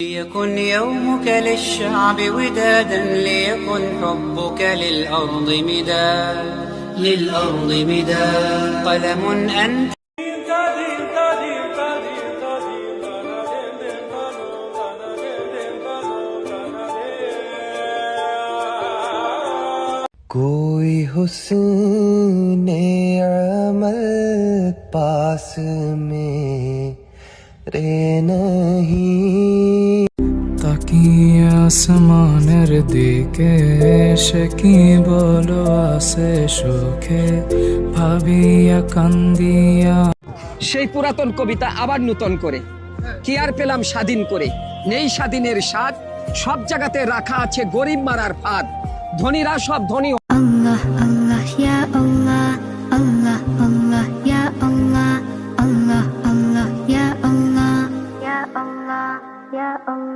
ليكن يومك للشعب ودادا ليكن حبك للأرض مداد قلم أنت कोई हुस्ने अमल पास मेरे नहीं তাকিয়ে আসমানের দিকে সে কি বলো আসে সুখে ভাবিয়া কান্দিয়া। সেই পুরাতন কবিতা আবার নূতন করে কি আর পেলাম স্বাধীন করে, নেই স্বাধীনের স্বাদ, সব জায়গাতে রাখা আছে গরিব মারার ফাঁদ। ধনীরা সব ধনী। আল্লাহ আল্লাহ ইয়া আল্লাহ, আল্লাহ আল্লাহ ইয়া আল্লাহ, আল্লাহ আল্লাহ ইয়া আল্লাহ, ইয়া আল্লাহ ইয়া আল্লাহ।